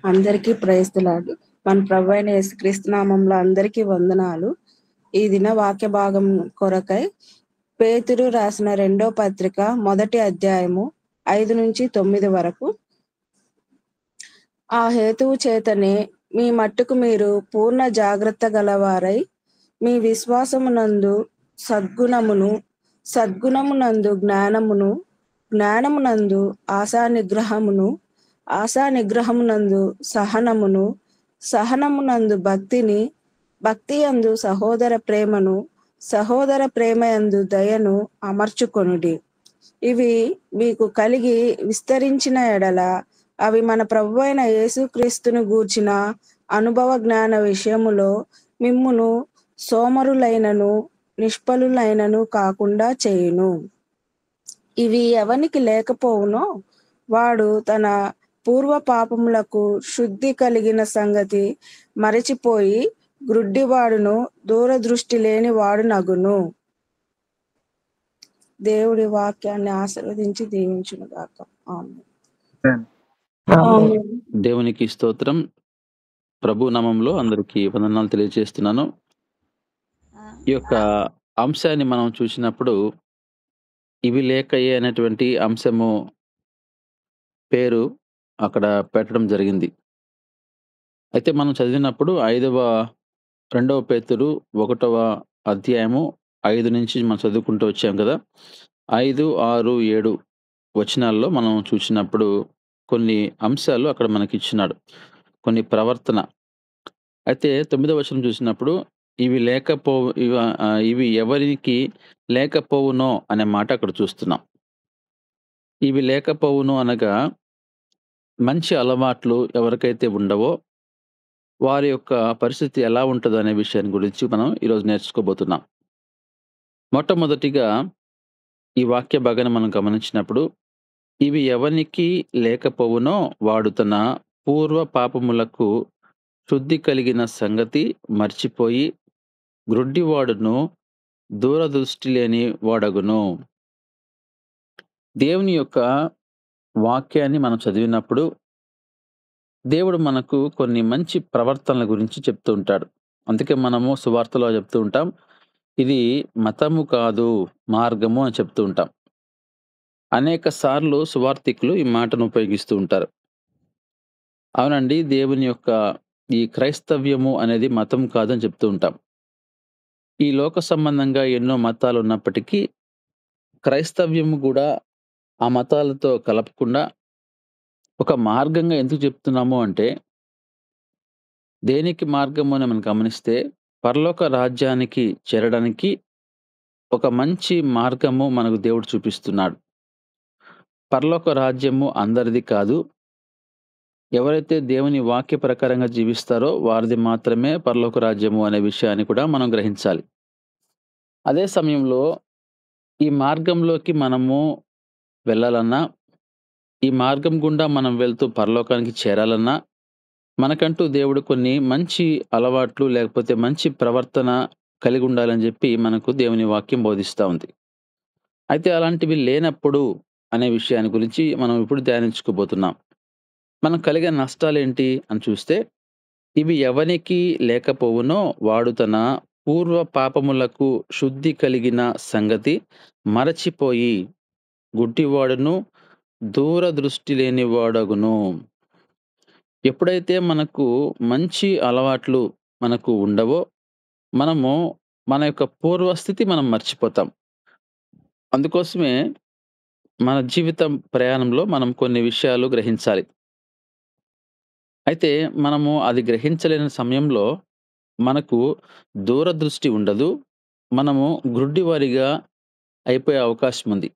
అందరికీ praise the lord. మన ప్రభువైన యేసుక్రీస్తు నామంలో అందరికీ వందనాలు. ఈ దిన వాక్య భాగం కొరకై పేతురు రాసిన 2వ పత్రిక 1వ అధ్యాయము 5-9 వరకు. ఆ హేతువు చేతనే మీ మట్టుకు మీరు పూర్ణ జాగ్రత్త గలవారై మీ విశ్వాసమునందు సద్గుణమును, సద్గుణమునందు జ్ఞానమును, జ్ఞానమునందు ఆశానిగ్రహమును, ఆశానిగ్రహమునందు సహనమును, సహనమునందు భక్తిని, భక్తియందు సహోదర ప్రేమను, సహోదర ప్రేమయందు దయను అమర్చుకొనుడి. ఇవి మీకు కలిగి విస్తరించిన ఎడల అవి మన ప్రభువైన యేసుక్రీస్తును గూర్చిన అనుభవ జ్ఞాన విషయములో మిమ్మును సోమరులైనను నిష్ఫలులైనను కాకుండా చేయును. ఇవి ఎవనికి లేకపోవునో వాడు తన పూర్వ పాపములకు శుద్ధి కలిగిన సంగతి మరచిపోయి గ్రుడ్డివాడును, దూరదృష్టి లేని వాడు నగును. దేవుడి వాక్యాన్ని ఆశీర్వదించి దీవించును గాక. ఆమేన్. ఆమేన్. దేవునికి స్తోత్రం. ప్రభు నామంలో అందరికీ వందనాలు తెలియజేస్తున్నాను. ఈ యొక్క అంశాన్ని మనం చూసినప్పుడు ఇవి లేకయే అనేటువంటి అంశము పేరు అక్కడ పెట్టడం జరిగింది. అయితే మనం చదివినప్పుడు 2వ పేతురు 1వ అధ్యాయము 5 నుంచి మనం చదువుకుంటూ వచ్చాం కదా. 5, 6, 7 వచనాల్లో మనం చూసినప్పుడు కొన్ని అంశాలు అక్కడ మనకి ఇచ్చినాడు, కొన్ని ప్రవర్తన. అయితే 9వ వచనం చూసినప్పుడు ఇవి ఎవరికి లేకపోవునో అనే మాట అక్కడ చూస్తున్నాం. ఇవి లేకపోవును అనగా మంచి అలవాట్లు ఎవరికైతే ఉండవో వారి యొక్క పరిస్థితి ఎలా ఉంటుందో అనే విషయాన్ని గురించి మనం ఈరోజు నేర్చుకోబోతున్నాం. మొట్టమొదటిగా ఈ వాక్య భాగాన్ని మనం గమనించినప్పుడు ఇవి ఎవరికి లేకపోవునో వాడు తన పూర్వ పాపములకు శుద్ధి కలిగిన సంగతి మర్చిపోయి గ్రుడ్డివాడును, దూరదృష్టి లేని వాడగును. దేవుని యొక్క వాక్యాన్ని మనం చదివినప్పుడు దేవుడు మనకు కొన్ని మంచి ప్రవర్తనల గురించి చెప్తూ ఉంటాడు. అందుకే మనము సువార్తలో చెప్తూ ఉంటాం, ఇది మతము కాదు మార్గము అని చెప్తూ ఉంటాం. అనేక సార్లు సువార్థికులు ఈ మాటను ఉపయోగిస్తూ ఉంటారు. అవునండి, దేవుని యొక్క ఈ క్రైస్తవ్యము అనేది మతం కాదని చెప్తూ ఉంటాం. ఈ లోక సంబంధంగా ఎన్నో మతాలు ఉన్నప్పటికీ క్రైస్తవ్యము కూడా ఆ మతాలతో కలపకుండా ఒక మార్గంగా ఎందుకు చెప్తున్నాము అంటే, దేనికి మార్గము అని మనం గమనిస్తే పరలోక రాజ్యానికి చేరడానికి ఒక మంచి మార్గము మనకు దేవుడు చూపిస్తున్నాడు. పరలోక రాజ్యము అందరిది కాదు. ఎవరైతే దేవుని వాక్య ప్రకారంగా జీవిస్తారో వారిది మాత్రమే పరలోక రాజ్యము అనే విషయాన్ని కూడా మనం గ్రహించాలి. అదే సమయంలో ఈ మార్గంలోకి మనము వెళ్ళాలన్నా, ఈ మార్గం గుండా మనం వెళ్తూ పరలోకానికి చేరాలన్నా మనకంటూ దేవుడు కొన్ని మంచి అలవాట్లు లేకపోతే మంచి ప్రవర్తన కలిగి ఉండాలని చెప్పి మనకు దేవుని వాక్యం బోధిస్తూ ఉంది. అయితే అలాంటివి లేనప్పుడు అనే విషయాన్ని గురించి మనం ఇప్పుడు ధ్యానించుకోబోతున్నాం. మనం కలిగే నష్టాలేంటి అని చూస్తే, ఇవి ఎవనికి లేకపోవునో వాడు తన పూర్వ పాపములకు శుద్ధి కలిగిన సంగతి మరచిపోయి గుడ్డివాడును, దూరదృష్టి లేని వాడగును. ఎప్పుడైతే మనకు మంచి అలవాట్లు మనకు ఉండవో మనము మన యొక్క పూర్వస్థితి మనం మర్చిపోతాం. అందుకోసమే మన జీవితం ప్రయాణంలో మనం కొన్ని విషయాలు గ్రహించాలి. అయితే మనము అది గ్రహించలేని సమయంలో మనకు దూరదృష్టి ఉండదు. మనము గ్రుడ్డివారిగా అయిపోయే అవకాశం ఉంది.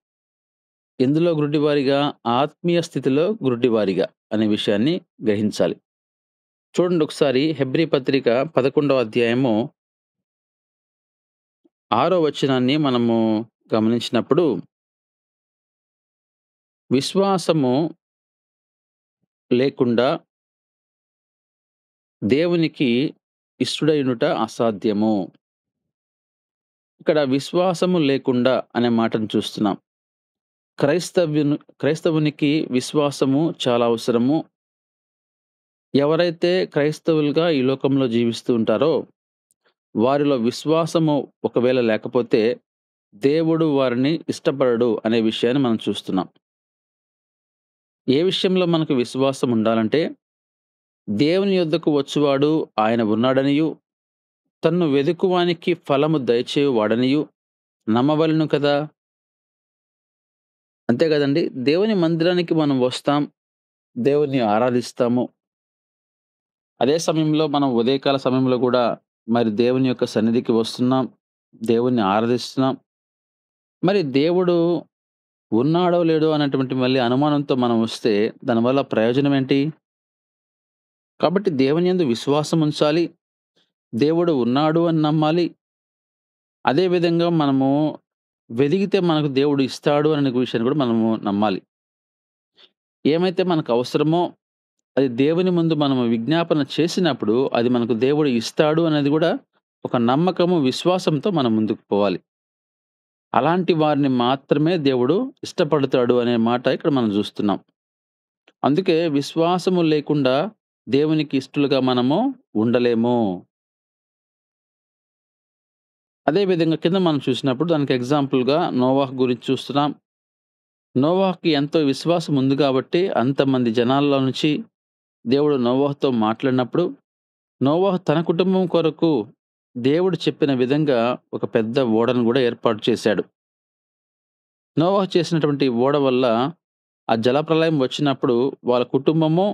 ఎందులో గ్రుడ్డివారిగా? ఆత్మీయ స్థితిలో గ్రుడ్డివారిగా అనే విషయాన్ని గ్రహించాలి. చూడండి ఒకసారి హెబ్రీ పత్రిక 11వ అధ్యాయము 6వ వచనాన్ని మనము గమనించినప్పుడు, విశ్వాసము లేకుండా దేవునికి ఇష్టుడైనుట అసాధ్యము. ఇక్కడ విశ్వాసము లేకుండా అనే మాటను చూస్తున్నాం. క్రైస్తవునికి విశ్వాసము చాలా అవసరము. ఎవరైతే క్రైస్తవులుగా ఈ లోకంలో జీవిస్తూ ఉంటారో, వారిలో విశ్వాసము ఒకవేళ లేకపోతే, దేవుడు వారిని ఇష్టపడడు అనే విషయాన్ని మనం చూస్తున్నాం. ఏ విషయంలో మనకు విశ్వాసం ఉండాలంటే, దేవుని యొద్దకు వచ్చువాడు ఆయన ఉన్నాడనియు, తన్ను వెదుకువానికి ఫలము దయచేయువాడనియు నమ్మవలెను కదా! అంతే గదండీ! దేవుని మందిరానికి మనం వస్తాం. దేవుడిని ఆరాధిస్తాము. అదే సమయంలో మనం ఉదయకాల సమయంలో గూడా మరి దేవుని యొక్క సన్నిధికి వస్తున్నాం. దేవుణ్ణి ఆరాధిస్తున్నాం. మరి దేవుడు ఉన్నాడో లేడో అనేటువంటి మళ్ళీ అనుమానంతో మనం వస్తే దానివల్ల ప్రయోజనం ఏంటి? కాబట్టి దేవుని యందు విశ్వాసం ఉంచాలి. దేవుడు ఉన్నాడు అని నమ్మాలి. అదే విధంగా మనము వెదిగితే మనకు దేవుడు ఇస్తాడు అనే విషయాన్ని కూడా మనము నమ్మాలి. ఏమైతే మనకు అవసరమో అది దేవుని ముందు మనము విజ్ఞాపన చేసినప్పుడు అది మనకు దేవుడు ఇస్తాడు అనేది గూడా ఒక నమ్మకము, విశ్వాసంతో మనం ముందుకు పోవాలి. అలాంటి వారిని మాత్రమే దేవుడు ఇష్టపడతాడు అనే మాట ఇక్కడ మనం జూస్తున్నాం. అందుకే విశ్వాసము లేకుండా దేవునికి ఇష్టలుగా మనము ఉండలేము. అదే విధంగా కింద మనం చూసినప్పుడు దానికి ఎగ్జాంపుల్‌గా నోవాహు గురించి చూస్తున్నాం. నోవాహుకి ఎంతో విశ్వాసం ఉంది గాబట్టి అంతమంది జనాల్లో నుంచి దేవుడు నోవాహుతో మాట్లాడినప్పుడు, నోవాహు తన కుటుంబం కొరకు దేవుడు చెప్పిన విధంగా ఒక పెద్ద ఓడను గూడా ఏర్పాటు చేశాడు. నోవాహు చేసినటువంటి ఓడ వల్ల ఆ జలప్రళయం వచ్చినప్పుడు వాళ్ళ కుటుంబము,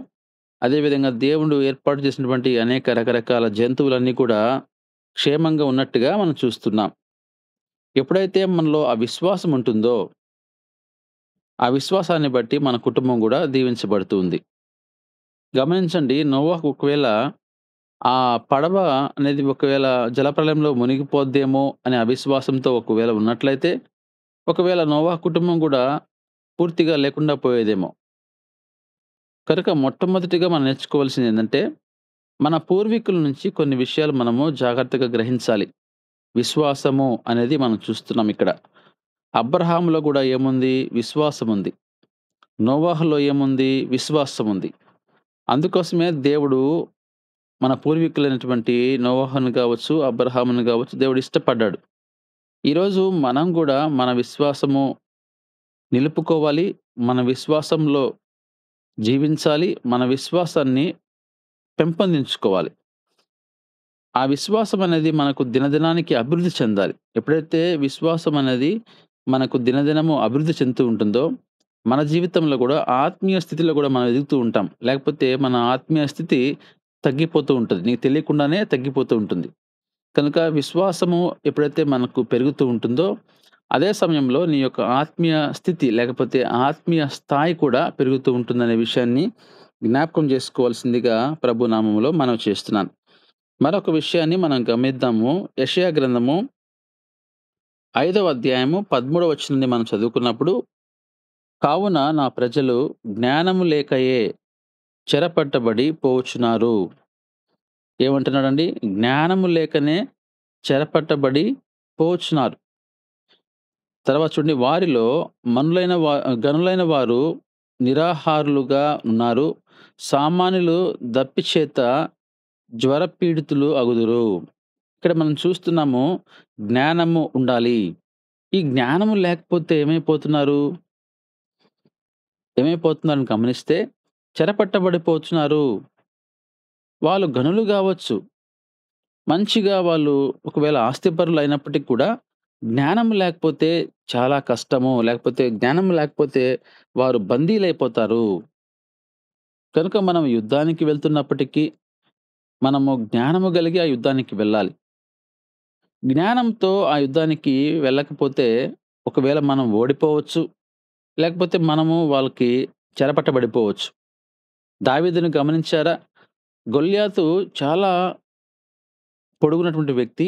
అదేవిధంగా దేవుడు ఏర్పాటు చేసినటువంటి అనేక రకరకాల జంతువులన్నీ కూడా క్షేమంగా ఉన్నట్టుగా మనం చూస్తున్నాం. ఎప్పుడైతే మనలో ఆ విశ్వాసం ఉంటుందో, ఆ విశ్వాసాన్ని బట్టి మన కుటుంబం గూడా దీవించబడుతూ ఉంది. గమనించండి, నోవాహు ఒకవేళ ఆ పడవ అనేది ఒకవేళ జలప్రళయంలో మునిగిపోద్దేమో అనే అవిశ్వాసంతో ఒకవేళ ఉన్నట్లయితే, ఒకవేళ నోవాహు కుటుంబం గూడా పూర్తిగా లేకుండా పోయేదేమో. కనుక మొట్టమొదటిగా మనం నేర్చుకోవాల్సిందేందంటే, మన పూర్వీకుల నుంచి కొన్ని విషయాలు మనము జాగ్రత్తగా గ్రహించాలి. విశ్వాసము అనేది మనం చూస్తున్నాం ఇక్కడ. అబ్రహాములో గూడా ఏముంది? విశ్వాసముంది. నోవాహులో ఏముంది? విశ్వాసముంది. అందుకోసమే దేవుడు మన పూర్వీకులైనటువంటి నోవాహును గావచ్చు, అబ్రహామును గావచ్చు దేవుడు ఇష్టపడ్డాడు. ఈరోజు మనం గూడా మన విశ్వాసము నిలుపుకోవాలి. మన విశ్వాసంలో జీవించాలి. మన విశ్వాసాన్ని పెంపొందించుకోవాలి. ఆ విశ్వాసం అనేది మనకు దినదినానికి అభివృద్ధి చెందాలి. ఎప్పుడైతే విశ్వాసం అనేది మనకు దినదినము అభివృద్ధి చెందుతూ ఉంటుందో, మన జీవితంలో గూడా ఆత్మీయ స్థితిలో గూడా మనం ఎదుగుతూ ఉంటాం. లేకపోతే మన ఆత్మీయ స్థితి తగ్గిపోతూ ఉంటది. నీకు తెలియకుండానే తగ్గిపోతూ ఉంటుంది. కనుక విశ్వాసము ఎప్పుడైతే మనకు పెరుగుతూ ఉంటుందో, అదే సమయంలో నీ యొక్క ఆత్మీయ స్థితి లేకపోతే ఆత్మీయ స్థాయి కూడా పెరుగుతూ ఉంటుందనే విషయాన్ని జ్ఞాపకం చేసుకోవాల్సిందిగా ప్రభు నామములో మనవి చేస్తున్నాను. మరొక విషయాన్ని మనం గమనిద్దాము. యెషయా గ్రంథము 5వ అధ్యాయము 13వ వచనాన్ని మనం చదువుకున్నప్పుడు, కావున నా ప్రజలు జ్ఞానము లేకయే చెరపట్టబడి పోవుచున్నారు. ఏమంటున్నాడండి? జ్ఞానము లేకనే చెరపట్టబడి పోవుచున్నారు. తర్వాత చూడండి, వారిలో గనులైన వారు నిరాహారులుగా ఉన్నారు. సామాన్యులు దప్పిచేత జ్వరపీడితులు అగుదురు. ఇక్కడ మనం చూస్తున్నాము, జ్ఞానము ఉండాలి. ఈ జ్ఞానము లేకపోతే ఏమైపోతున్నారని గమనిస్తే చెరపట్టబడిపోతున్నారు. వాళ్ళు ఘనులు గావచ్చు. మంచిగా వాళ్ళు ఒకవేళ ఆస్తిపరులైనప్పటికి కూడా జ్ఞానం లేకపోతే చాలా కష్టము. లేకపోతే జ్ఞానం లేకపోతే వారు బందీలైపోతారు. కనుక మనం యుద్ధానికి వెళ్తున్నప్పటికీ మనము జ్ఞానము కలిగి ఆ యుద్ధానికి వెళ్ళాలి. జ్ఞానంతో ఆ యుద్ధానికి వెళ్ళకపోతే ఒకవేళ మనం ఓడిపోవచ్చు. లేకపోతే మనము వాళ్ళకి చెరపట్టబడిపోవచ్చు. దావీదును గమనించారా? గొల్యాతు చాలా పొడుగునటువంటి వ్యక్తి.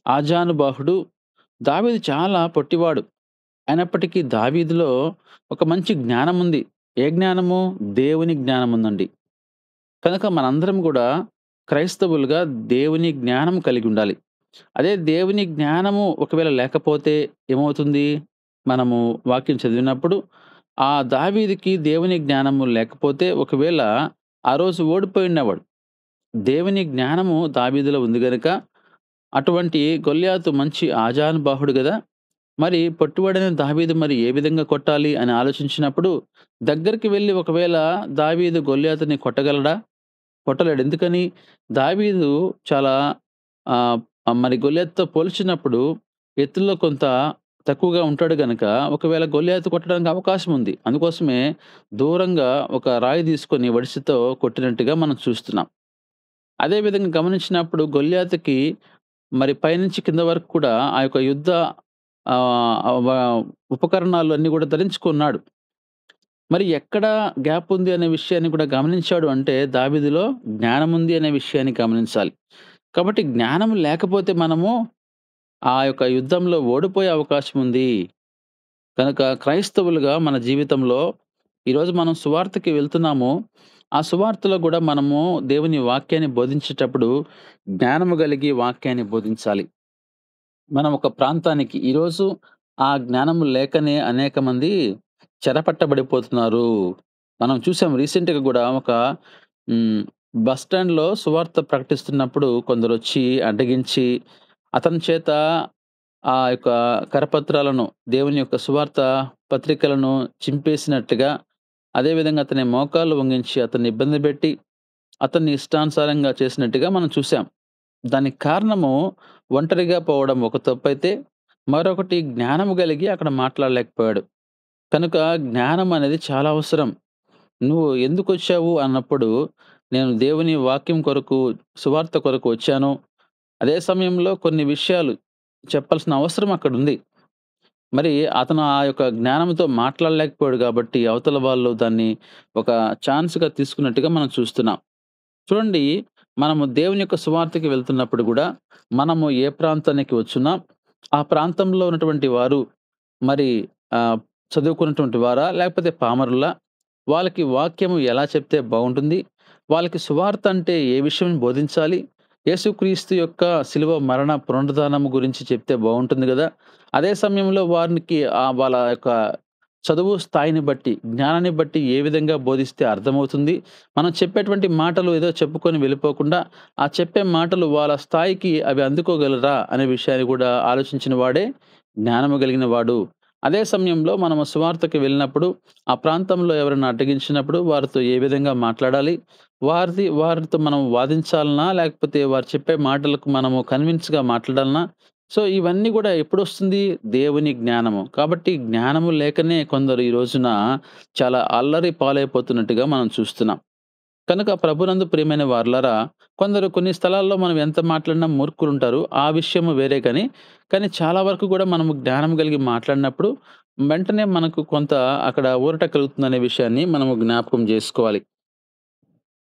ఆజానుబాహుడు. దావీదు చాలా పొట్టివాడు. అయినప్పటికీ దావీదులో ఒక మంచి జ్ఞానముంది. ఏ జ్ఞానము? దేవుని జ్ఞానముందండి. కనుక మనందరం గూడా క్రైస్తవులుగా దేవుని జ్ఞానం కలిగి ఉండాలి. అదే దేవుని జ్ఞానము ఒకవేళ లేకపోతే ఏమవుతుంది? మనము వాక్యం చదివినప్పుడు, ఆ దావీదుకి దేవుని జ్ఞానము లేకపోతే ఒకవేళ ఆ రోజు ఓడిపోయుండేవాడు. దేవుని జ్ఞానము దావీదులో ఉంది గనుక, అటువంటి గొల్యాతు మంచి ఆజానుబాహుడు గదా! మరి పట్టుబడిన దావీదు మరి ఏ విధంగా కొట్టాలి అని ఆలోచించినప్పుడు, దగ్గరికి వెళ్లి ఒకవేళ దావీదు గొల్యాతుని కొట్టగలడా? కొట్టలేడు. ఎందుకని? దావీదు చాలా ఆహ్, మరి గొల్యాతుతో పోల్చినప్పుడు ఎత్తుల్లో కొంత తక్కువగా ఉంటాడు గనక, ఒకవేళ గొల్యాతు కొట్టడానికి అవకాశం ఉంది. అందుకోసమే దూరంగా ఒక రాయి తీసుకొని వడిసెతో కొట్టినట్టుగా మనం చూస్తున్నాం. అదే విధంగా గమనించినప్పుడు గొల్యాతుకి మరి పైనుంచి కింద వరకు కూడా ఆ యొక్క యుద్ధ ఆహ్, వ ఉపకరణాలు అన్నీ గూడా ధరించుకున్నాడు. మరి ఎక్కడ గ్యాప్ ఉంది అనే విషయాన్ని కూడా గమనించాడు అంటే దావీదులో జ్ఞానం ఉంది అనే విషయాన్ని గమనించాలి. కాబట్టి జ్ఞానం లేకపోతే మనము ఆ యొక్క యుద్ధంలో ఓడిపోయే అవకాశం ఉంది. కనుక క్రైస్తవులుగా మన జీవితంలో ఈరోజు మనం సువార్తకి వెళ్తున్నాము. ఆ సువార్తలో గూడా మనము దేవుని వాక్యాన్ని బోధించేటప్పుడు జ్ఞానము కలిగి వాక్యాన్ని బోధించాలి. మనం ఒక ప్రాంతానికి ఈరోజు ఆ జ్ఞానము లేకనే అనేక మంది చెరపట్టబడిపోతున్నారు. మనం చూసాం రీసెంట్‌గా గూడా ఒక హ్మ్. బస్ స్టాండ్‌లో సువార్త ప్రకటిస్తున్నప్పుడు కొందరొచ్చి అడ్డగించి, అతని చేత ఆ యొక్క కరపత్రాలను, దేవుని యొక్క సువార్త పత్రికలను చింపేసినట్టుగా, అదే విధంగా అతని మోకాళ్ళు వంగించి అతన్ని ఇబ్బంది పెట్టి, అతన్ని ఇష్టానుసారంగా చేసినట్టుగా మనం చూసాం. దానికి కారణము ఒంటరిగా పోవడం ఒక తప్పైతే, మరొకటి జ్ఞానము కలిగి అక్కడ మాట్లాడలేకపోయాడు. కనుక జ్ఞానం అనేది చాలా అవసరం. "నువ్వు ఎందుకొచ్చావు?" అన్నప్పుడు, "నేను దేవుని వాక్యం కొరకు, సువార్త కొరకు వచ్చాను." అదే సమయంలో కొన్ని విషయాలు చెప్పాల్సిన అవసరం అక్కడుంది. మరి అతను ఆ యొక్క జ్ఞానంతో మాట్లాడలేకపోయాడు గాబట్టి, అవతల వాళ్ళు దాన్ని ఒక ఛాన్స్‌గా తీసుకున్నట్టుగా మనం చూస్తున్నాం. చూడండి, మనము దేవుని యొక్క సువార్తకి వెళ్తున్నప్పుడు గూడా, మనము ఏ ప్రాంతానికి వచ్చున్నా, ఆ ప్రాంతంలో ఉన్నటువంటి వారు మరి ఆహ్, చదువుకున్నటువంటి వారా? లేకపోతే పామరులా? వాళ్ళకి వాక్యము ఎలా చెప్తే బావుంటుంది? వాళ్ళకి సువార్త అంటే ఏ విషయం బోధించాలి? యేసుక్రీస్తు యొక్క శిలువ మరణ పునరుద్ధానము గురించి చెప్తే బావుంటుంది గదా! అదే సమయంలో వారికి వాళ్ళ యొక్క చదువు స్థాయిని బట్టి, జ్ఞానాన్ని బట్టి ఏ విధంగా బోధిస్తే అర్థమవుతుంది? మనం చెప్పేటువంటి మాటలు ఏదో చెప్పుకొని వెళ్ళిపోకుండా, ఆ చెప్పే మాటలు వాళ్ళ స్థాయికి అవి అందుకోగలరా? అనే విషయాన్ని గూడా ఆలోచించిన వాడే జ్ఞానము కలిగిన వాడు. అదే సమయంలో మనము సువార్తకి వెళ్ళినప్పుడు, ఆ ప్రాంతంలో ఎవరైనా అడ్డగించినప్పుడు వారితో ఏ విధంగా మాట్లాడాలి? వారితో మనం వాదించాలనా? లేకపోతే వారు చెప్పే మాటలకు మనము కన్విన్స్‌గా మాట్లాడాలనా? సో, ఇవన్నీ గూడా ఎప్పుడొస్తుంది? దేవుని జ్ఞానము. కాబట్టి జ్ఞానము లేకనే కొందరు ఈ రోజున చాలా అల్లరి పాలైపోతున్నట్టుగా మనం చూస్తున్నాం. కనుక ప్రభునందు ప్రియమైన వారలారా, కొందరు కొన్ని స్థలాల్లో మనం ఎంత మాట్లాడినా మూర్ఖులుంటారు. ఆ విషయము వేరే గాని, కానీ చాలా వరకు గూడా మనము జ్ఞానం కలిగి మాట్లాడినప్పుడు, వెంటనే మనకు కొంత అక్కడ ఊరట కలుగుతుందనే విషయాన్ని మనము జ్ఞాపకం జేసుకోవాలి.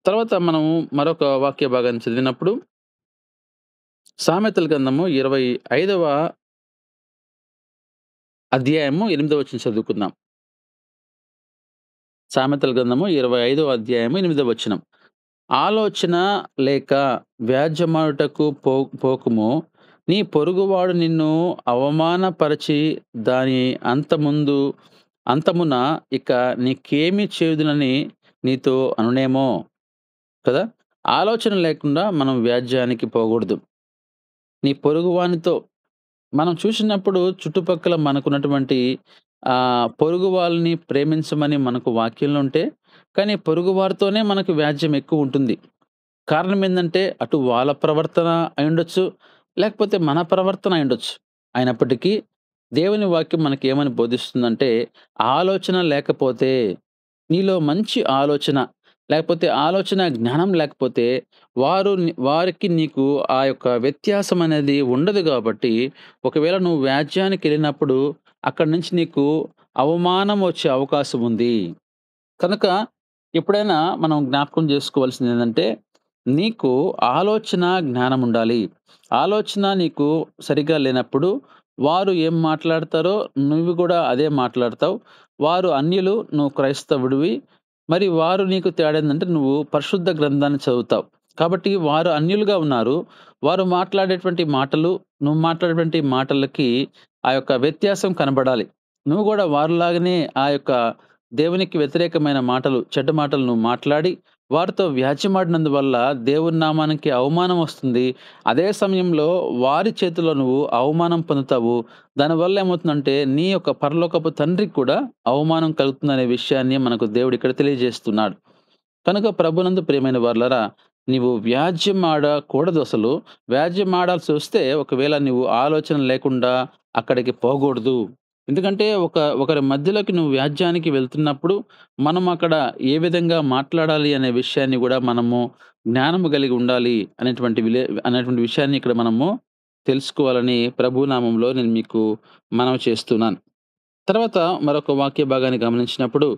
తర్వాత మనము మరొక వాక్య భాగాన్ని చదివినప్పుడు, సామెతల గ్రంథము 25వ అధ్యాయము 8వ వచనం చదువుకుందాం. సామెతల గ్రంథము 25వ అధ్యాయము 8వ వచనం. ఆలోచన లేక వ్యాజ్యమాడుటకు పోకుము. నీ పొరుగువాడు నిన్ను అవమానపరచి దాని అంతమున ఇక నీకేమి చేయుదునని నీతో అనునేమో కదా! ఆలోచన లేకుండా మనం వ్యాజ్యానికి పోకూడదు. నీ పొరుగువానితో మనం చూసినప్పుడు చుట్టుపక్కల మనకున్నటువంటి పొరుగు వాళ్ళని ప్రేమించమని మనకు వాక్యంలో ఉంటే, కానీ పొరుగువారితోనే మనకు వ్యాజ్యం ఎక్కువుంటుంది. కారణం ఏందంటే, అటు వాళ్ళ ప్రవర్తన అయుండొచ్చు, లేకపోతే మన ప్రవర్తన అయుండొచ్చు. అయినప్పటికీ దేవుని వాక్యం మనకేమని బోధిస్తుందంటే, ఆలోచన లేకపోతే, నీలో మంచి ఆలోచన, లేకపోతే ఆలోచన జ్ఞానం లేకపోతే, వారికి నీకు ఆ యొక్క వ్యత్యాసం అనేది ఉండదు గాబట్టి, ఒకవేళ నువ్వు వ్యాజ్యానికెళ్ళినప్పుడు, అక్కడి నుంచి నీకు అవమానం వచ్చే అవకాశం ఉంది. కనుక ఎప్పుడైనా మనం జ్ఞాపకం జేసుకోవాల్సిందేందంటే, నీకు ఆలోచన జ్ఞానముండాలి. ఆలోచన నీకు సరిగ్గా లేనప్పుడు, వారు ఏం మాట్లాడతారో నువ్వు గూడా అదే మాట్లాడతావు. వారు అన్యులు, నువ్వు క్రైస్తవుడివి. మరి వారు నీకు తేడా ఏందంటే, నువ్వు పరిశుద్ధ గ్రంథాన్ని చదువుతావు. కాబట్టి వారు అన్యులుగా ఉన్నారు. వారు మాట్లాడేటువంటి మాటలు, నువ్వు మాట్లాడేటువంటి మాటలకి ఆ యొక్క వ్యత్యాసం కనబడాలి. నువ్వు గూడా వారిలాగానే ఆ యొక్క దేవునికి వ్యతిరేకమైన మాటలు, చెడ్డ మాటలు నువ్వు మాట్లాడి, వారితో వ్యాజ్యెమాడినందువల్ల దేవుని నామానికి అవమానం వస్తుంది. అదే సమయంలో వారి చేతిలో నువ్వు అవమానం పొందుతావు. దానివల్ల ఏమవుతుందంటే నీ యొక్క పరలోకపు తండ్రికి కూడా అవమానం కలుగుతుందనే విషయాన్ని మనకు దేవుడు ఇక్కడ తెలియజేస్తున్నాడు. కనుక ప్రభునందు ప్రియమైన వారలారా, నీవు వ్యాజ్యం ఆడకూడదు అసలు. వ్యాజ్యం ఆడాల్సి వస్తే ఒకవేళ నువ్వు ఆలోచన లేకుండా అక్కడికి పోకూడదు. ఎందుకంటే ఒకరి మధ్యలోకి నువ్వు వ్యాజ్యానికి వెళ్తున్నప్పుడు మనం అక్కడ ఏ విధంగా మాట్లాడాలి అనే విషయాన్ని గూడా మనము జ్ఞానము కలిగి ఉండాలి అనేటువంటి విషయాన్ని ఇక్కడ మనము తెలుసుకోవాలని ప్రభు నామంలో నేను మీకు మనవి చేస్తున్నాను. తర్వాత మరొక వాక్య భాగాన్ని గమనించినప్పుడు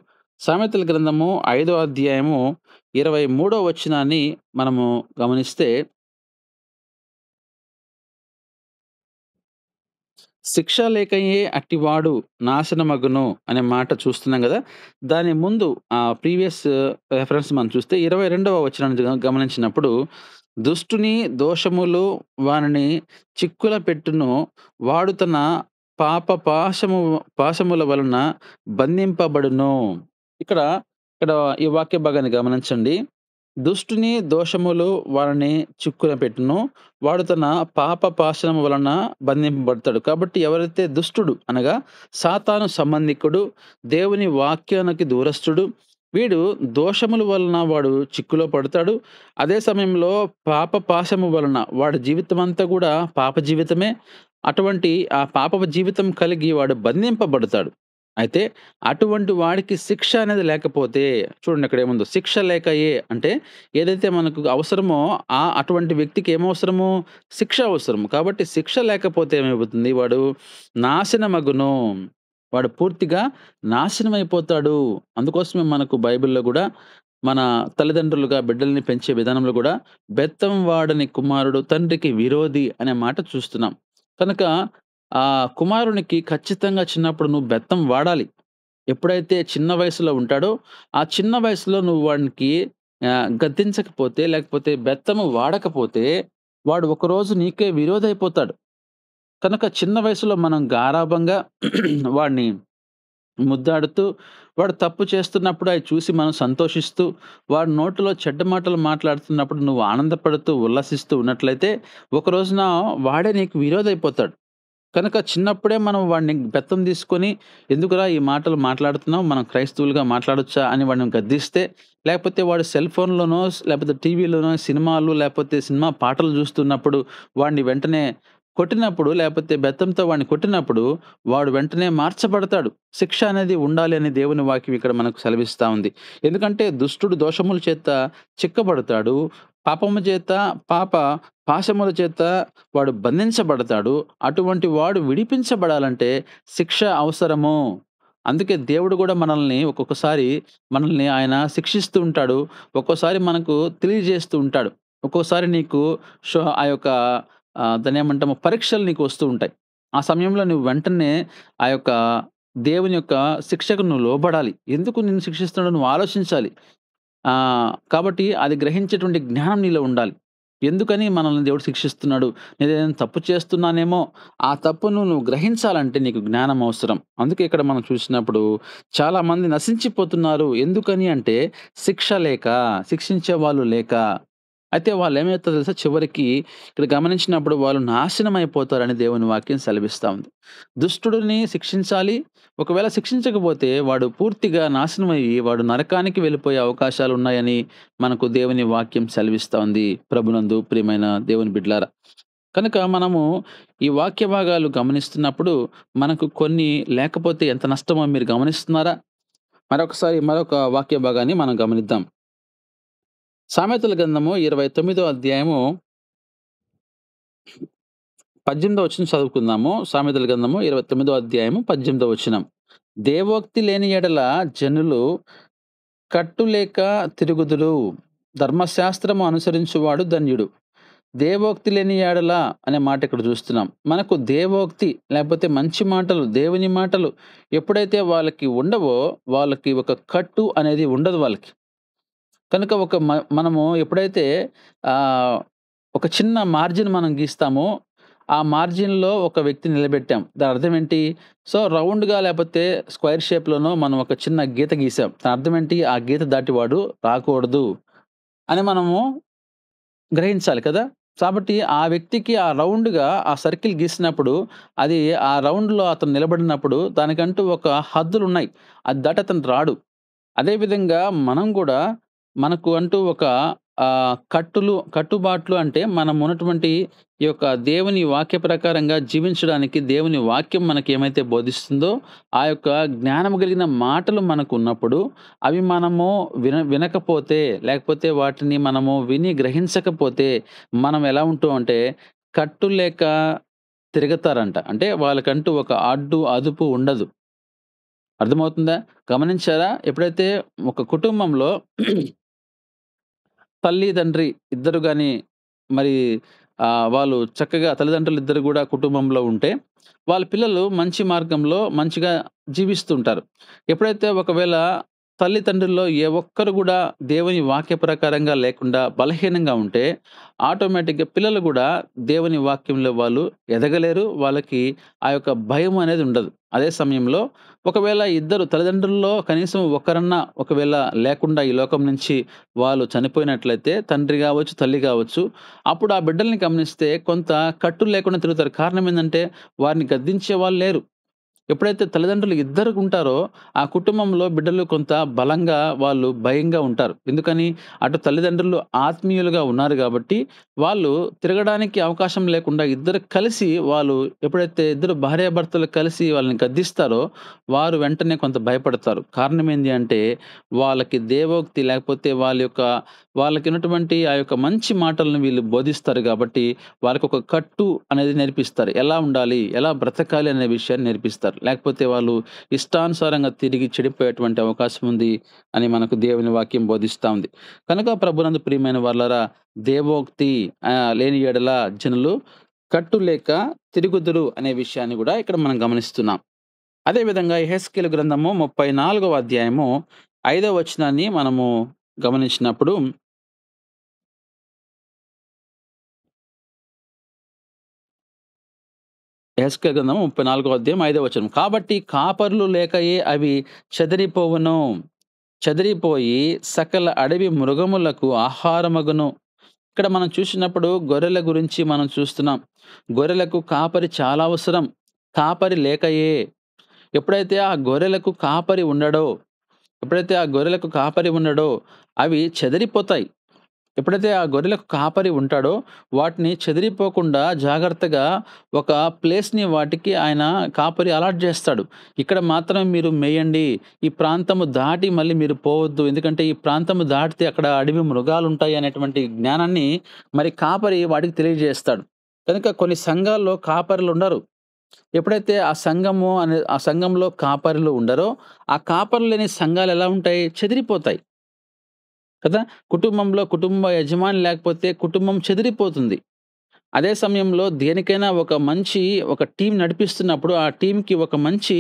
సామెతల గ్రంథము 5వ అధ్యాయము 23వ వచనాన్ని మనము గమనిస్తే, శిక్ష లేకయే అట్టివాడు నాశనమగును అనే మాట చూస్తున్నాం గదా! దాని ముందు ప్రీవియస్ రెఫరెన్స్ మనం చూస్తే 22వ వచనాన్ని గమనించినప్పుడు, దుష్టుని దోషములు వానిని చిక్కుల పెట్టును, వాడు తన పాశముల వలన బంధింపబడును. ఇక్కడ ఇక్కడ ఈ వాక్య భాగాన్ని గమనించండి. దుష్టుని దోషములు వారిని చిక్కున పెట్టును, వాడు తన పాశము వలన బంధింపబడతాడు. కాబట్టి ఎవరైతే దుష్టుడు అనగా సాతాను సంబంధికుడు, దేవుని వాక్యానికి దూరస్తుడు, వీడు దోషముల వలన వాడు చిక్కులో పడతాడు. అదే సమయంలో పాశము వలన వాడి జీవితమంతా గూడా పాప జీవితమే. అటువంటి ఆ పాపపు జీవితం కలిగి వాడు బంధింపబడతాడు. అయితే అటువంటి వాడికి శిక్ష అనేది లేకపోతే, చూడండి అక్కడేముందో, శిక్ష లేకయే అంటే ఏదైతే మనకు అవసరమో అటువంటి వ్యక్తికి ఏమవసరము? శిక్ష అవసరము. కాబట్టి శిక్ష లేకపోతే ఏమైపోతుంది? వాడు నాశనమగును. వాడు పూర్తిగా నాశనమైపోతాడు. అందుకోసమే మనకు బైబిల్‌లో గూడా మన తల్లిదండ్రులుగా బిడ్డల్ని పెంచే విధానంలో గూడా బెత్తం వాడని కుమారుడు తండ్రికి విరోధి అనే మాట చూస్తున్నాం. కనుక ఆ కుమారునికి ఖచ్చితంగా చిన్నప్పుడు నువ్వు బెత్తం వాడాలి. ఎప్పుడైతే చిన్న వయసులో ఉంటాడో, ఆ చిన్న వయసులో నువ్వు వాడికి గద్దించకపోతే, లేకపోతే బెత్తము వాడకపోతే, వాడు ఒకరోజు నీకే విరోధైపోతాడు. కనుక చిన్న వయసులో మనం గారాబంగా వాడిని ముద్దాడుతూ, వాడు తప్పు చేస్తున్నప్పుడు అయి చూసి మనం సంతోషిస్తూ, వాడి నోటిలో చెడ్డ మాటలు మాట్లాడుతున్నప్పుడు నువ్వు ఆనందపడుతూ, ఉల్లసిస్తూ ఉన్నట్లయితే, ఒక రోజున వాడే నీకు విరోధైపోతాడు. కనుక చిన్నప్పుడే మనం వాడిని బెత్తం తీసుకొని, ఎందుకురా ఈ మాటలు మాట్లాడుతున్నావు? మనం క్రైస్తవులుగా మాట్లాడొచ్చా? అని వాడిని గద్దిస్తే, లేకపోతే వాడు సెల్ ఫోన్‌లోనో, లేకపోతే టీవీలోనో సినిమాలు, లేకపోతే సినిమా పాటలు చూస్తున్నప్పుడు వాడిని వెంటనే కొట్టినప్పుడు, లేకపోతే బెత్తంతో వాడిని కొట్టినప్పుడు, వాడు వెంటనే మార్చబడతాడు. శిక్ష అనేది ఉండాలి అని దేవుని వాక్యం ఇక్కడ మనకు సెలవిస్తా ఉంది. ఎందుకంటే దుష్టుడు దోషముల చేత చిక్కబడతాడు. పాపము చేత, పాశముల చేత వాడు బంధించబడతాడు. అటువంటి వాడు విడిపించబడాలంటే శిక్ష అవసరము. అందుకే దేవుడు గూడా మనల్ని ఆయన శిక్షిస్తూ ఉంటాడు. ఒక్కోసారి మనకు తెలియజేస్తూ ఉంటాడు. ఒక్కోసారి నీకు ఆ యొక్క దాన్నేమంటాము, పరీక్షలు నీకు వస్తూ ఉంటాయి. ఆ సమయంలో నువ్వు వెంటనే ఆ యొక్క దేవుని యొక్క శిక్షకు నువ్వు లోబడాలి. ఎందుకు నిన్ను శిక్షిస్తున్నాడో నువ్వు ఆలోచించాలి. కాబట్టి అది గ్రహించేటువంటి జ్ఞానం నీలో ఉండాలి. ఎందుకని మనల్ని దేవుడు శిక్షిస్తున్నాడు? నేనేదైనా తప్పు చేస్తున్నానేమో, ఆ తప్పును నువ్వు గ్రహించాలంటే నీకు జ్ఞానం అవసరం. అందుకే ఇక్కడ మనం చూసినప్పుడు చాలామంది నశించిపోతున్నారు. ఎందుకని అంటే శిక్ష లేక, శిక్షించే వాళ్ళు లేక. అయితే వాళ్ళేమైతారో తెలుసా? చివరికి ఇక్కడ గమనించినప్పుడు వాళ్ళు నాశనం అయిపోతారని దేవుని వాక్యం సెలవిస్తా ఉంది. దుష్టుడిని శిక్షించాలి. ఒకవేళ శిక్షించకపోతే వాడు పూర్తిగా నాశనమయ్యి వాడు నరకానికి వెళ్ళిపోయే అవకాశాలున్నాయని మనకు దేవుని వాక్యం సెలవిస్తా ఉంది. ప్రభునందు ప్రియమైన దేవుని బిడ్డలారా. కనుక మనము ఈ వాక్య భాగాలు గమనిస్తున్నప్పుడు మనకు కొన్ని లేకపోతే ఎంత నష్టమో మీరు గమనిస్తున్నారా? మరొక వాక్య భాగాన్ని మనం గమనిద్దాం. సామెతల గ్రంథము 29వ అధ్యాయము 18వ వచనం చదువుకుందాము. సామెతల గ్రంథము 29వ అధ్యాయము 18వ వచనం. దేవోక్తి లేని యెడల జనులు కట్టులేక తిరుగుదురు. ధర్మశాస్త్రము అనుసరించువాడు ధన్యుడు. దేవోక్తి లేని యెడల అనే మాట ఇక్కడ చూస్తున్నాం. మనకు దేవోక్తి లేకపోతే మంచి మాటలు, దేవుని మాటలు ఎప్పుడైతే వాళ్ళకి ఉండవో, వాళ్ళకి ఒక కట్టు అనేది ఉండదు వాళ్ళకి. కనుక మనము ఎప్పుడైతే ఒక చిన్న మార్జిన్ మనం గీస్తామో, ఆ మార్జిన్‌లో ఒక వ్యక్తిని నిలబెట్టాం. దాని అర్థం ఏంటి? సో, రౌండ్‌గా లేపోతే స్క్వేర్ షేప్‌లోనో మనం ఒక చిన్న గీత గీసాం. దాని అర్థం ఏంటి? ఆ గీత దాటి వాడు రాకూడదు. అని మనము గ్రహించాలి కదా! కాబట్టి ఆ వ్యక్తికి ఆ రౌండ్‌గా ఆ సర్కిల్ గీసినప్పుడు, అది ఆ రౌండ్‌లో అతను నిలబడినప్పుడు దానికంటూ ఒక హద్దులున్నాయి. అది దాటి అతను రాడు. అదే విధంగా మనం గూడా మనకు అంటూ ఒక కట్టుబాట్లు అంటే మనం ఉన్నటువంటి ఈ యొక్క దేవుని వాక్య ప్రకారంగా జీవించడానికి దేవుని వాక్యం మనకేమైతే బోధిస్తుందో, ఆ యొక్క జ్ఞానం కలిగిన మాటలు మనకున్నప్పుడు, అవి మనము వినకపోతే, లేకపోతే వాటిని మనము విని గ్రహించకపోతే, మనం ఎలా ఉంటామంటే కట్టు లేక తిరుగుతారంట. అంటే వాళ్ళకంటూ ఒక అడ్డు, అదుపు ఉండదు. అర్థమవుతుందా? గమనించారా? ఎప్పుడైతే ఒక కుటుంబంలో తల్లి, తండ్రి ఇద్దరు గాని మరి వాళ్ళు చక్కగా తల్లిదండ్రులిద్దరు గూడా కుటుంబంలో ఉంటే, వాళ్ళ పిల్లలు మంచి మార్గంలో మంచిగా జీవిస్తుంటారు. ఎప్పుడైతే ఒకవేళ తల్లిదండ్రుల్లో ఏ ఒక్కరు గూడా దేవుని వాక్య ప్రకారంగా లేకుండా బలహీనంగా ఉంటే, ఆటోమేటిక్‌గా పిల్లలు గూడా దేవుని వాక్యంలో వాళ్ళు ఎదగలేరు. వాళ్ళకి ఆ యొక్క భయం అనేది ఉండదు. అదే సమయంలో ఒకవేళ ఇద్దరు తల్లిదండ్రుల్లో కనీసం ఒకరన్నా ఒకవేళ లేకుండా ఈ లోకం నుంచి వాళ్ళు చనిపోయినట్లయితే తండ్రి గావచ్చు, తల్లి గావచ్చు, అప్పుడు ఆ బిడ్డల్ని గమనిస్తే కొంత కట్టులు లేకుండా తిరుగుతారు. కారణం ఏందంటే వారిని గద్దించే వాళ్ళు లేరు. ఎప్పుడైతే తల్లిదండ్రులు ఇద్దరు ఉంటారో, ఆ కుటుంబంలో బిడ్డలు కొంత బలంగా వాళ్ళు భయంగా ఉంటారు. ఎందుకని? అటు తల్లిదండ్రులు ఆత్మీయులుగా ఉన్నారు గాబట్టి, వాళ్ళు తిరగడానికి అవకాశం లేకుండా ఇద్దరు కలిసి వాళ్ళు ఎప్పుడైతే ఇద్దరు భార్యాభర్తలు కలిసి వాళ్ళని గద్దిస్తారో, వారు వెంటనే కొంత భయపడతారు. కారణం ఏంది అంటే, వాళ్ళకి దేవోక్తి లేకపోతే వాళ్ళకున్నటువంటి ఆ యొక్క మంచి మాటలను వీళ్ళు బోధిస్తారు గాబట్టి, వాళ్ళకొక కట్టు అనేది నేర్పిస్తారు. ఎలా ఉండాలి? ఎలా బ్రతకాలి? అనే విషయాన్ని నేర్పిస్తారు. లేకపోతే వాళ్ళు ఇష్టానుసారంగా తిరిగి చెడిపోయేటువంటి అవకాశం ఉంది అని మనకు దేవుని వాక్యం బోధిస్తా ఉంది. కనుక ప్రభునందు ప్రియమైన వాళ్ళారా, దేవోక్తి లేని యెడల జనులు కట్టు లేక తిరుగుదురు అనే విషయాన్ని గూడా ఇక్కడ మనం గమనిస్తున్నాం. అదే విధంగా యెహెజ్కేలు గ్రంథము 34వ అధ్యాయము 5వ వచనాన్ని మనము గమనించినప్పుడు, యెహెజ్కేలు గ్రంథం 34వ అధ్యాయం 5వ వచనం. కాబట్టి కాపరులు లేకయే అవి చెదరిపోవును. చెదిరిపోయి సకల అడవి మృగములకు ఆహారమగును. ఇక్కడ మనం చూసినప్పుడు గొర్రెల గురించి మనం చూస్తున్నాం. గొర్రెలకు కాపరి చాలా అవసరం. కాపరి లేకయే ఎప్పుడైతే ఆ గొర్రెలకు కాపరి ఉండడో, ఎప్పుడైతే ఆ గొర్రెలకు కాపరి ఉండడో అవి చెదిరిపోతాయి. ఎప్పుడైతే ఆ గొర్రెలకు కాపరి ఉంటాడో, వాటిని చెదిరిపోకుండా జాగ్రత్తగా ఒక ప్లేస్‌ని వాటికి ఆయన కాపరి అలాట్ జేస్తాడు. ఇక్కడ మాత్రం మీరు మేయండి. ఈ ప్రాంతము దాటి మళ్ళీ మీరు పోవద్దు. ఎందుకంటే ఈ ప్రాంతము దాటితే అక్కడ అడవి మృగాలుంటాయి అనేటువంటి జ్ఞానాన్ని మరి కాపరి వాటికి తెలియజేస్తాడు. కనుక కొన్ని సంఘాల్లో కాపరులుండరు. ఎప్పుడైతే ఆ సంఘంలో కాపరులు ఉండరో, ఆ కాపరులు లేని సంఘాలెలా ఉంటాయి? చెదిరిపోతాయి. కదా! కుటుంబంలో కుటుంబ యజమాని లేకపోతే కుటుంబం చెదిరిపోతుంది. అదే సమయంలో దేనికైనా ఒక టీమ్ నడిపిస్తున్నప్పుడు, ఆ టీమ్‌కి ఒక మంచి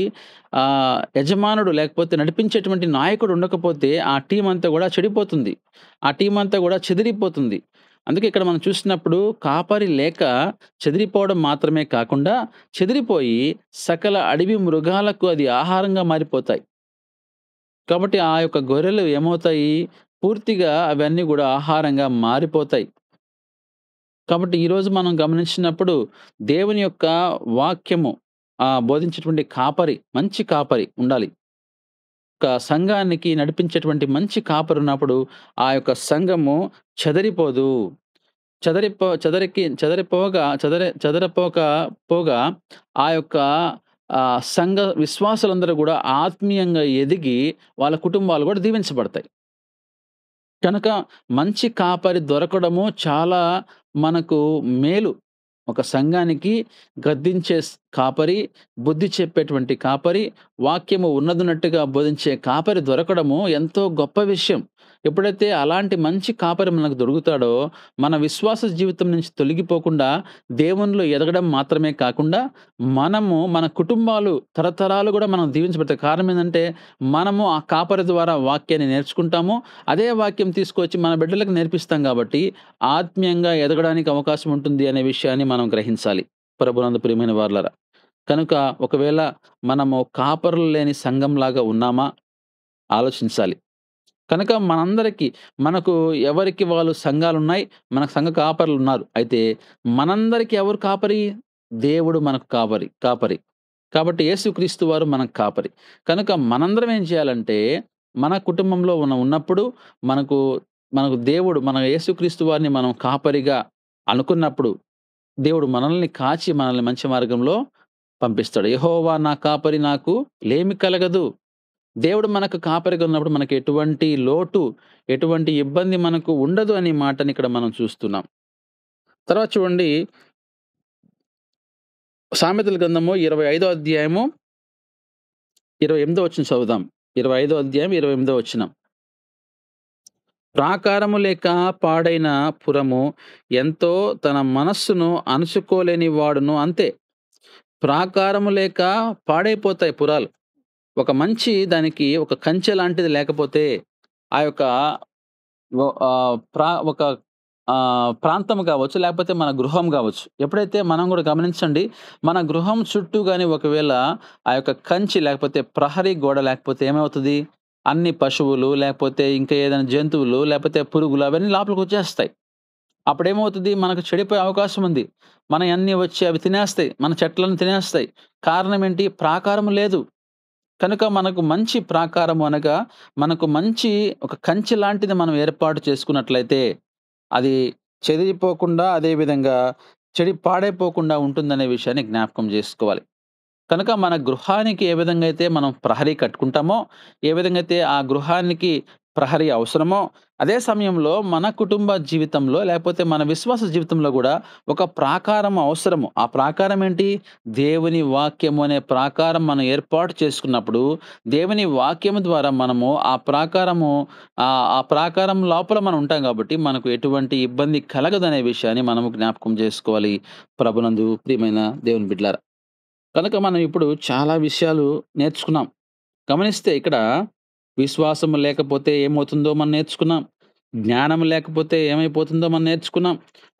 యజమానుడు లేకపోతే నడిపించేటువంటి నాయకుడు ఉండకపోతే, ఆ టీమ్ అంతా గూడా చెడిపోతుంది. ఆ టీమ్ అంతా గూడా చెదిరిపోతుంది. అందుకే ఇక్కడ మనం చూసినప్పుడు కాపరి లేక చెదిరిపోవడం మాత్రమే కాకుండా, చెదిరిపోయి సకల అడవి మృగాలకు అది ఆహారంగా మారిపోతాయి. కాబట్టి ఆ యొక్క గొర్రెలు ఏమవుతాయి? పూర్తిగా అవన్నీ గూడా ఆహారంగా మారిపోతాయి. కాబట్టి ఈరోజు మనం గమనించినప్పుడు దేవుని యొక్క వాక్యము బోధించేటువంటి కాపరి, మంచి కాపరి ఉండాలి. ఒక సంఘానికి నడిపించేటువంటి మంచి కాపరున్నప్పుడు ఆ యొక్క సంఘము చెదరిపోదు. చెదరపోక పోగా ఆ యొక్క సంఘ విశ్వాసులందరూ గూడా ఆత్మీయంగా ఎదిగి వాళ్ళ కుటుంబాలు గూడా దీవించబడతాయి. కనుక మంచి కాపరి దొరకడము చాలా మనకు మేలు. ఒక సంఘానికి గద్దించే కాపరి, బుద్ధి చెప్పేటువంటి కాపరి, వాక్యము ఉన్నదున్నట్టుగా బోధించే కాపరి దొరకడము ఎంతో గొప్ప విషయం. ఎప్పుడైతే అలాంటి మంచి కాపరి మనకు దొరుకుతాడో, మన విశ్వాస జీవితం నుంచి తొలగిపోకుండా దేవునిలో ఎదగడం మాత్రమే కాకుండా, మన కుటుంబాలు తరతరాలు గూడా మనం దీవించబడతాయి. కారణం ఏందంటే, మనము ఆ కాపరి ద్వారా వాక్యాన్ని నేర్చుకుంటాము. అదే వాక్యం తీసుకొచ్చి మన బిడ్డలకు నేర్పిస్తాం గాబట్టి, ఆత్మీయంగా ఎదగడానికి అవకాశం ఉంటుంది అనే విషయాన్ని మనం గ్రహించాలి. ప్రభునందు ప్రియమైన వారలారా. కనుక ఒకవేళ మనము కాపరులు లేని సంఘంలాగా ఉన్నామా? ఆలోచించాలి. కనుక మనందరికీ మనకు ఎవరికి వాళ్ళు సంఘాలున్నాయి. మనకు సంఘ కాపరులున్నారు. అయితే మనందరికీ ఎవరు కాపరి? దేవుడు మనకు కాపరి. కాబట్టి యేసుక్రీస్తు వారు మనకు కాపరి. కనుక మనందరం ఏం చేయాలంటే, మన కుటుంబంలో ఉన్నప్పుడు మనకు మనకు దేవుడు మన యేసుక్రీస్తు వారిని మనం కాపరిగా అనుకున్నప్పుడు, దేవుడు మనల్ని కాచి మనల్ని మంచి మార్గంలో పంపిస్తాడు. యెహోవా నా కాపరి నాకు లేమి కలగదు. దేవుడు మనకు కాపరిగా ఉన్నప్పుడు మనకు ఎటువంటి లోటు, ఎటువంటి ఇబ్బంది మనకు ఉండదు అనే మాటని ఇక్కడ మనం చూస్తున్నాం. తర్వాత చూడండి సామెతల గ్రంథము 25 అధ్యాయము 28 వచనం చదువుదాం. 25 అధ్యాయం 28 వచనం. ప్రాకారము లేక పాడైన పురము ఎంతో తన మనస్సును అణుచుకోలేని వాడును అంతే. ప్రాకారము లేక పాడైపోతాయి పురాలు. ఒక మంచి దానికి ఒక కంచె లాంటిది లేకపోతే ఆ యొక్క ఒక ప్రాంతం గావచ్చు, లేకపోతే మన గృహం గావచ్చు. ఎప్పుడైతే మనం గూడా గమనించండి, మన గృహం చుట్టూ గాని ఒకవేళ ఆ యొక్క కంచి లేకపోతే ప్రహరీ గోడ లేకపోతే ఏమవుతది? అన్ని పశువులు, లేకపోతే ఇంకా ఏదైనా జంతువులు, లేకపోతే పురుగులు అవన్నీ లోపలికొచ్చేస్తాయి. అప్పుడేమవుతది? మనకు చెడిపోయే అవకాశం ఉంది. మనయన్నీ వచ్చి అవి తినేస్తాయి. మన చెట్లను తినేస్తాయి. కారణం ఏంటి? ప్రాకారం లేదు. కనుక మనకు మంచి ప్రాకారము అనగా, మనకు మంచి ఒక కంచె లాంటిది మనం ఏర్పాటు చేసుకున్నట్లయితే, అది చెదిరిపోకుండా, అదే విధంగా పాడైపోకుండా ఉంటుందనే విషయాన్ని జ్ఞాపకం జేసుకోవాలి. కనుక మన గృహానికి ఏ విధంగా అయితే మనం ప్రహరీ కట్టుకుంటామో, ఏ విధంగా అయితే ఆ గృహానికి ప్రహరీ అవసరమో, అదే సమయంలో మన కుటుంబ జీవితంలో లేకపోతే మన విశ్వాస జీవితంలో గూడా ఒక ప్రాకారం అవసరము. ఆ ప్రాకారం ఏంటి? దేవుని వాక్యము అనే ప్రాకారం మనం ఏర్పాటు చేసుకున్నప్పుడు, దేవుని వాక్యము ద్వారా మనము ఆ ప్రాకారం లోపల మనం ఉంటాం గాబట్టి, మనకు ఎటువంటి ఇబ్బంది కలగదనే విషయాన్ని మనము జ్ఞాపకం జేసుకోవాలి. ప్రభునందు ప్రియమైన దేవుని బిడ్డలారా. కనుక మనం ఇప్పుడు చాలా విషయాలు నేర్చుకున్నాం. గమనిస్తే ఇక్కడ విశ్వాసం లేకపోతే ఏమవుతుందో మనం నేర్చుకున్నాం. జ్ఞానం లేకపోతే ఏమైపోతుందో మనం నేర్చుకున్నాం.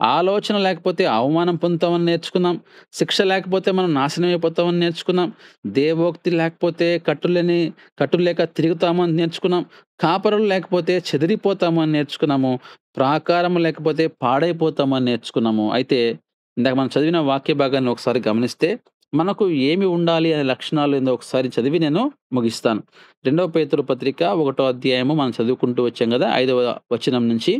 ఆలోచన లేకపోతే అవమానం పొందుతామని నేర్చుకున్నాం. శిక్ష లేకపోతే మనం నాశనం అయిపోతామని నేర్చుకున్నాం. దేవోక్తి లేకపోతే కట్టులు లేక తిరుగుతామని నేర్చుకున్నాం. కాపరులు లేకపోతే చెదిరిపోతామని నేర్చుకున్నాము. ప్రాకారం లేకపోతే పాడైపోతామని నేర్చుకున్నాము. అయితే ఇందాక మనం చదివిన వాక్య భాగాన్ని ఒకసారి గమనిస్తే మనకు ఏమి ఉండాలి అనే లక్షణాలు ఏందో ఒకసారి చదివి నేను ముగిస్తాను. 2 పేతురు పత్రిక 1 అధ్యాయము మనం చదువుకుంటూ వచ్చాం గదా! 5వ వచనం నుంచి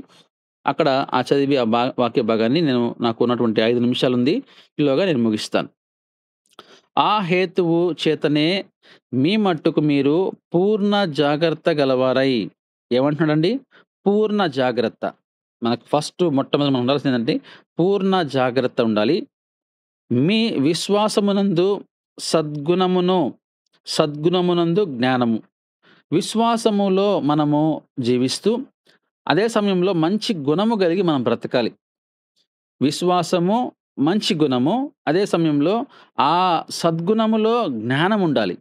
అక్కడ చదివి వాక్య భాగాన్ని నాకున్నటువంటి 5 నిమిషాలుంది. ఈలోగా నేను ముగిస్తాను. ఆ హేతువు చేతనే మీ మట్టుకు మీరు పూర్ణ జాగ్రత్త గలవారై ఏమంటున్నాడండి? పూర్ణ జాగ్రత్త. మనకు మొట్టమొదటి మనం ఉండాల్సిందేంటంటే పూర్ణ జాగ్రత్త ఉండాలి. మీ విశ్వాసమునందు సద్గుణమునందు జ్ఞానము. విశ్వాసములో మనము జీవిస్తూ, అదే సమయంలో మంచి గుణము కలిగి మనం బ్రతకాలి. విశ్వాసము, మంచి గుణము, అదే సమయంలో ఆ సద్గుణములో జ్ఞానముండాలి.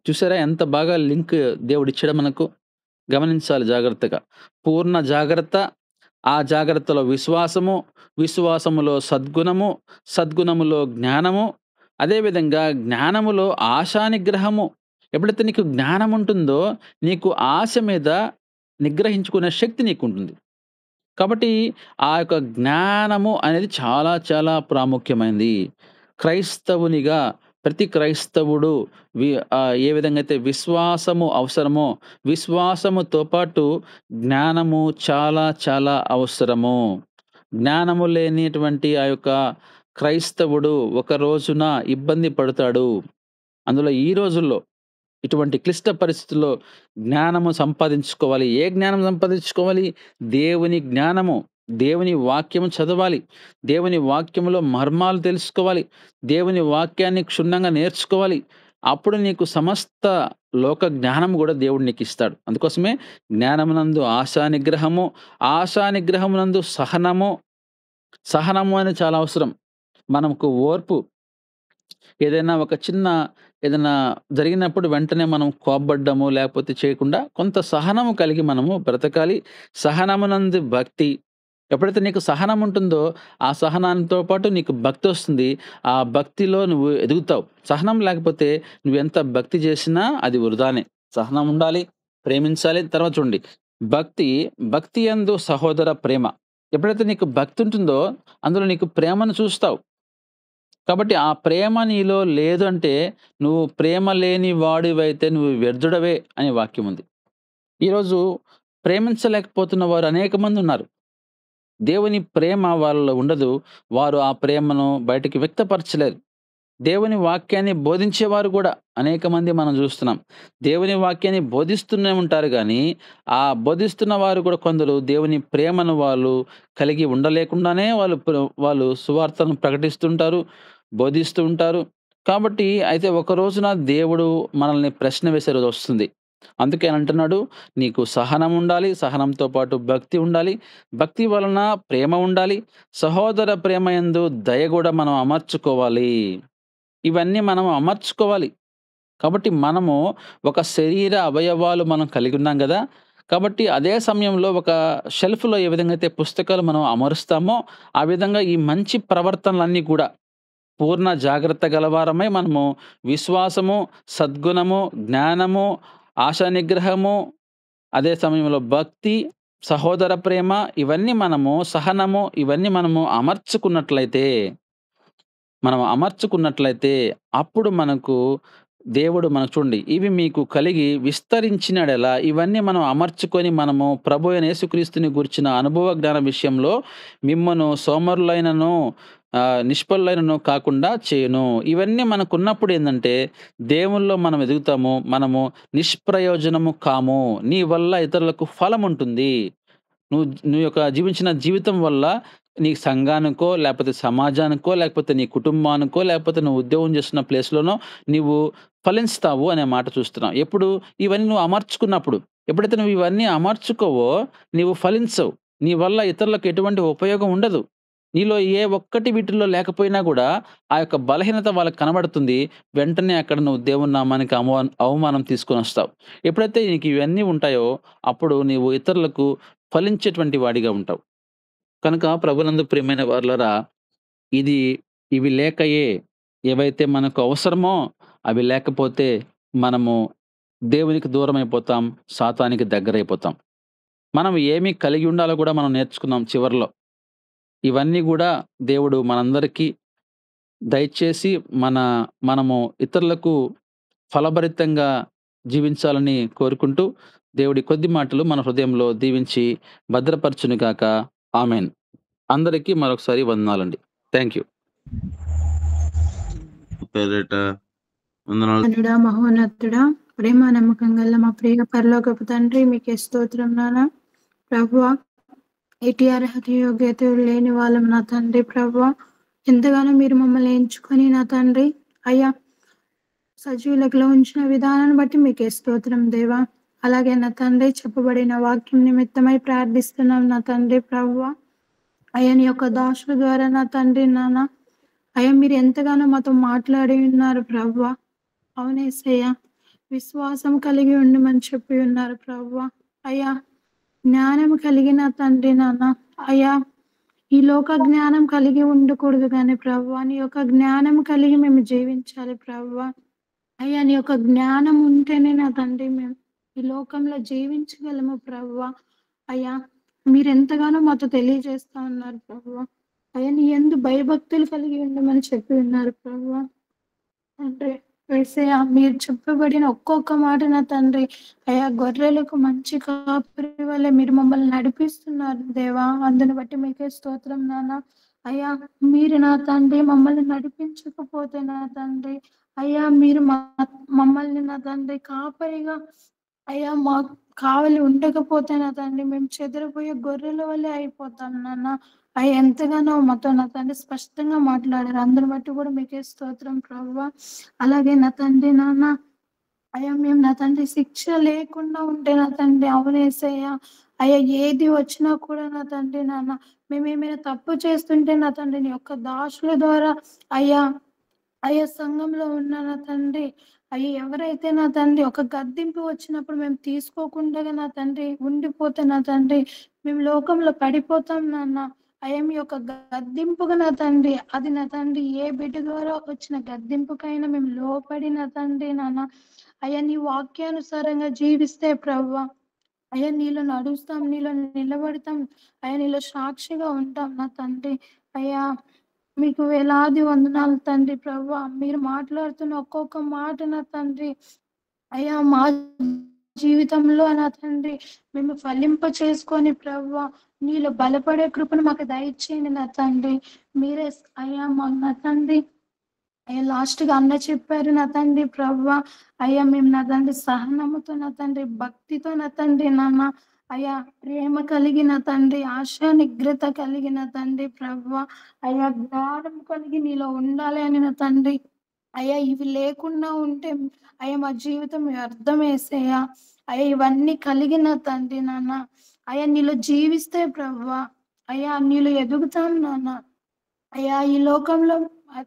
చూసారా ఎంత బాగా లింక్ దేవుడిచ్చాడో మనకు? గమనించాలి జాగ్రత్తగా. పూర్ణ జాగ్రత్త, ఆ జాగ్రత్తలో విశ్వాసము, విశ్వాసములో సద్గుణము, సద్గుణములో జ్ఞానము, అదేవిధంగా జ్ఞానములో ఆశానిగ్రహము. ఎప్పుడైతే నీకు జ్ఞానం ఉంటుందో, నీకు ఆశ మీద నిగ్రహించుకునే శక్తి నీకుంటుంది. కాబట్టి ఆ యొక్క జ్ఞానము అనేది చాలా చాలా ప్రాముఖ్యమైనది. క్రైస్తవునిగా ప్రతి క్రైస్తవుడు ఏ విధంగా అయితే విశ్వాసము అవసరమో, విశ్వాసముతో పాటు జ్ఞానము చాలా చాలా అవసరము. జ్ఞానము లేనిటువంటి ఆ యొక్క క్రైస్తవుడు ఒక రోజున ఇబ్బంది పడతాడు. అందులో ఈ రోజుల్లో ఇటువంటి క్లిష్ట పరిస్థితుల్లో జ్ఞానము సంపాదించుకోవాలి. ఏ జ్ఞానం సంపాదించుకోవాలి? దేవుని జ్ఞానము. దేవుని వాక్యము చదవాలి. దేవుని వాక్యములో మర్మాలు తెలుసుకోవాలి. దేవుని వాక్యాన్ని క్షుణ్ణంగా నేర్చుకోవాలి. అప్పుడు నీకు సమస్త లోక జ్ఞానం గూడా దేవుడు నీకిస్తాడు. అందుకోసమే జ్ఞానమునందు ఆశానిగ్రహము, ఆశానిగ్రహమునందు సహనము. సహనము అనేది చాలా అవసరం. మనకు ఓర్పు. ఏదైనా జరిగినప్పుడు వెంటనే మనం కోప్పడ్డము, లేకపోతే చేయకుండా కొంత సహనము కలిగి మనము బ్రతకాలి. సహనమునందు భక్తి. ఎప్పుడైతే నీకు సహనం ఉంటుందో, ఆ సహనంతో పాటు నీకు భక్తొస్తుంది. ఆ భక్తిలో నువ్వు ఎదుగుతావు. సహనం లేకపోతే నువ్వెంత భక్తి చేసినా అది వృధానే. సహనం ఉండాలి, ప్రేమించాలి. తర్వాత చూడండి భక్తి, భక్తి యందు సహోదర ప్రేమ. ఎప్పుడైతే నీకు భక్తి ఉంటుందో, అందులో నీకు ప్రేమను చూస్తావు. కాబట్టి ఆ ప్రేమ నీలో లేదు అంటే, నువ్వు ప్రేమ లేని వాడివైతే నువ్వు వ్యర్థుడవే అనే వాక్యం ఉంది. ఈరోజు ప్రేమించలేకపోతున్న వారు అనేకమందున్నారు. దేవుని ప్రేమ వాళ్ళలో ఉండదు. వారు ఆ ప్రేమను బయటికి వ్యక్తపరచలేరు. దేవుని వాక్యాన్ని బోధించేవారు గూడా అనేకమంది మనం జూస్తున్నాం. దేవుని వాక్యాన్ని బోధిస్తూనే ఉంటారు గానీ, ఆ బోధిస్తున్న వారు గూడా కొందరు దేవుని ప్రేమను వాళ్ళు కలిగి ఉండలేకుండానే వాళ్ళు సువార్తను ప్రకటిస్తుంటారు, బోధిస్తూ ఉంటారు. కాబట్టి అయితే ఒక రోజున దేవుడు మనల్ని ప్రశ్న వేసే రోజొస్తుంది. అందుకే ఆయనంటున్నాడు, "నీకు సహనం ఉండాలి, సహనంతో పాటు భక్తి ఉండాలి, భక్తి వలన ప్రేమ ఉండాలి, సహోదర ప్రేమ యందు దయ గూడా మనం అమర్చుకోవాలి." ఇవన్నీ మనం అమర్చుకోవాలి. కాబట్టి మనము ఒక శరీర అవయవాలు మనం కలిగి ఉన్నాం గదా! కాబట్టి అదే సమయంలో ఒక షెల్ఫ్‌లో ఏ విధంగా అయితే పుస్తకాలు మనం అమరుస్తామో, ఆ విధంగా ఈ మంచి ప్రవర్తనలన్నీ కూడా పూర్ణ జాగ్రత్త గలవారమై మనము విశ్వాసము, సద్గుణము, జ్ఞానము, ఆశా నిగ్రహము, అదే సమయంలో భక్తి, సహోదర ప్రేమ ఇవన్నీ మనము సహనము ఇవన్నీ మనము అమర్చుకున్నట్లయితే అప్పుడు మనకు దేవుడు మనకు చూడండి ఇవి మీకు కలిగి విస్తరించినడెలా ఇవన్నీ మనం అమర్చుకొని మనము ప్రభు అయిన యేసుక్రీస్తుని గూర్చిన అనుభవ జ్ఞాన విషయంలో మిమ్మును సోమరులైనను నిష్ఫలులైనను కాకుండా చేయును. ఇవన్నీ మనకున్నప్పుడు ఏందంటే దేవునిలో మనం ఎదుగుతాము. మనము నిష్ప్రయోజనము కాము. నీ వల్ల ఇతరులకు ఫలముంటుంది. నువ్వు యొక్క జీవించిన జీవితం వల్ల నీ సంఘానికో, లేపోతే సమాజానికో, లేకపోతే నీ కుటుంబానికో, లేకపోతే నువ్వు ఉద్యోగం చేస్తున్న ప్లేస్‌లోనో నీవు ఫలిస్తావు అనే మాట చూస్తున్నాం. ఎప్పుడు? ఇవన్నీ నువ్వు అమర్చుకున్నప్పుడు. ఎప్పుడైతే నువ్వు ఇవన్నీ అమర్చుకోవో నీవు ఫలించవు. నీ వల్ల ఇతరులకు ఎటువంటి ఉపయోగం ఉండదు. నీలో ఏ ఒక్కటి వీటిల్లో లేకపోయినా గూడా ఆ యొక్క బలహీనత వాళ్ళకి కనబడుతుంది. వెంటనే అక్కడ నువ్వు దేవుని నామానికి అవమానం తీసుకొనొస్తావు. ఎప్పుడైతే నీకు ఇవన్నీ ఉంటాయో అప్పుడు నీవు ఇతరులకు ఫలించేటువంటి వాడిగా ఉంటావు. కనుక ప్రభునందు ప్రియమైన వారలారా, ఇది ఇవి లేకయే ఏవైతే మనకు అవసరమో అవి లేకపోతే మనము దేవునికి దూరమైపోతాం. సాతానికి దగ్గరైపోతాం. మనం ఏమి కలిగి ఉండాలో గూడా మనం నేర్చుకున్నాం చివర్లో. ఇవన్నీ గూడా దేవుడు మనందరికీ దయచేసి మనము ఇతరులకు ఫలభరితంగా జీవించాలని కోరుకుంటూ, దేవుడి కొద్ది మాటలు మన హృదయంలో దీవించి భద్రపరచును గాక. ఆమేన్. అందరికీ మరొకసారి వందనాలండి. Thank you. పేరిట వందనాలు. ఘనుడా, మహోన్నతుడా, ప్రేమ నమ్మకం గల మా ప్రియ పరలోకపు తండ్రి, మీకే స్తోత్రం నాన్న. ప్రభువా, ఎట్టి అర్హత యోగ్యత లేని వాళ్ళం నా తండ్రి. ప్రభువా, ఎంతగానో మీరు మమ్మల్ని ఎంచుకొని నా తండ్రి అయ్యా సజీవులలో ఉంచిన విధానాన్ని బట్టి మీకే స్తోత్రం దేవా. అలాగే నా తండ్రి చెప్పబడిన వాక్యం నిమిత్తమై ప్రార్థిస్తున్నాం నా తండ్రి. ప్రభువా, అయ్యా నీ యొక్క దాసుల ద్వారా నా తండ్రి నాన్న అయ్యా మీరు ఎంతగానో మాతో మాట్లాడి ఉన్నారు ప్రభువా. అవునేసయ్యా, విశ్వాసం కలిగి ఉండమని చెప్పి ఉన్నారు ప్రభువా. అయ్యా జ్ఞానం కలిగిన తండ్రి నాన్న అయ్యా ఈ లోక జ్ఞానం కలిగి ఉండకూడదు కానీ ప్రభువా నీ యొక్క జ్ఞానం కలిగి మేము జీవించాలి ప్రభువా. అయ్యా నీ యొక్క జ్ఞానం ఉంటేనే నా తండ్రి మేము ఈ లోకంలో జీవించగలము ప్రభువా. అయ్యా మీరు ఎంతగానో మాతో తెలియజేస్తా ఉన్నారు ప్రభువా. అయ్యా నీ యందు భయభక్తులు కలిగి ఉండమని చెప్పి ఉన్నారు ప్రభువా. తండ్రి యేసయ్యా మీరు చెప్పబడిన ఒక్కొక్క మాట నా తండ్రి అయ్యా గొర్రెలకు మంచి కాపరి వల్ల మీరు మమ్మల్ని నడిపిస్తున్నారు దేవా. అందుని బట్టి మీకే స్తోత్రం నాన్న. అయ్యా మీరు నా తండ్రి మమ్మల్ని నడిపించకపోతే నా తండ్రి అయ్యా మీరు మమ్మల్ని నా తండ్రి కాపరిగా అయ్యా మాకు కావలి ఉండకపోతే నా తండ్రి మేము చెదిరిపోయే గొర్రెల వల్లే అయిపోతాం నాన్న. అయ్యా ఎంతగానో మాతో నా తండ్రి స్పష్టంగా మాట్లాడారు. అందరి బట్టి కూడా మీకే స్తోత్రం ప్రభువా. అలాగే నా తండ్రి నాన్న అయ్యా మేము నా తండ్రి శిక్ష లేకుండా ఉంటే నా తండ్రి అవునేసయ్యా అయ్యా ఏది వచ్చినా కూడా నా తండ్రి నాన్న మేమేమైనా తప్పు చేస్తుంటే నా తండ్రి నీ యొక్క దాసుల ద్వారా అయ్యా అయ్యా సంఘంలో ఉన్న నా తండ్రి అయ్యా ఎవరైతే నా తండ్రి ఒక గద్దింపు వచ్చినప్పుడు మేము తీసుకోకుండా నా తండ్రి ఉండిపోతే నా తండ్రి మేము లోకంలో పడిపోతాం నాన్న. అయ్యా మీ యొక్క గద్దింపుగా నా తండ్రి అది నా తండ్రి ఏ బిడ్డ ద్వారా వచ్చిన గద్దింపుకైనా మేము లోపడి నా తండ్రి నాన్న అయ్యా నీ వాక్యానుసారంగా జీవిస్తే ప్రభువా అయ్యా నీలో నడుస్తాం, నీలో నిలబడతాం, అయ్యా నీలో సాక్షిగా ఉంటాం నా తండ్రి. అయ్యా మీకు వేలాది వందనాలు తండ్రి ప్రభువా. మీరు మాట్లాడుతున్న ఒక్కొక్క మాట నా తండ్రి అయ్యా మా జీవితంలో నా తండ్రి మేము ఫలింప చేసుకొని ప్రభువా నీలో బలపడే కృపను మాకు దయచేయండి నా తండ్రి. మీరే అయ్యా మాకు నా తండ్రి అయ్యా లాస్ట్ గా అన్న చెప్పారు నా తండ్రి ప్రభువా. అయ్యా మేము నా తండ్రి సహనముతో నా తండ్రి భక్తితో నా తండ్రి నాన్న అయ్యా ప్రేమ కలిగిన తండ్రి, ఆశా నిగ్రత కలిగిన తండ్రి ప్రభువా. అయ్యా జ్ఞానం కలిగి నీలో ఉండాలి అని నా తండ్రి. అయ్యా ఇవి లేకుండా ఉంటే అయ్యా మా జీవితం వ్యర్థం వేసేయా. అయ్యా ఇవన్నీ కలిగిన తండ్రి నాన్న అయ్యా నీలో జీవిస్తే ప్రభువా అయ్యా నీలో ఎదుగుతాం నాన్న. అయ్యా ఈ లోకంలో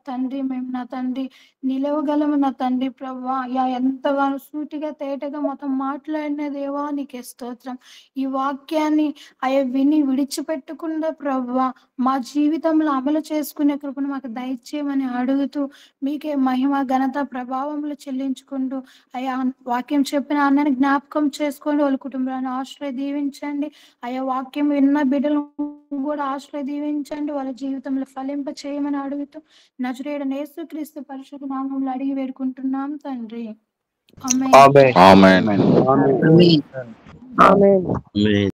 తండ్రి మేము నా తండ్రి నిలవగలము నా తండ్రి ప్రభువా. అయ్యా ఎంతగానో సూటిగా తేటగా మాతో మాట్లాడిన దేవా నీకే స్తోత్రం. ఈ వాక్యాన్ని అయ్యా విని విడిచిపెట్టకుండా ప్రభువా మా జీవితంలో అమలు చేసుకునే కృపను మాకు దయచేయమని అడుగుతూ మీకే మహిమ ఘనత ప్రభావములు చెల్లించుకుంటూ అయ్యా వాక్యం చెప్పిన అన్నని జ్ఞాపకం చేసుకోండి, వాళ్ళ కుటుంబాన్ని ఆశ్రయ దీవించండి. అయ్యా వాక్యం విన్న బిడ్డలు కూడా ఆశ్రయ దీవించండి, వాళ్ళ జీవితంలో ఫలింప చేయమని అడుగుతూ నజరేయుడైన యేసుక్రీస్తు పరిశుద్ధ నామములో అడిగి వేడుకుంటున్నాం తండ్రి. ఆమేన్. ఆమేన్. ఆమేన్. ఆమేన్.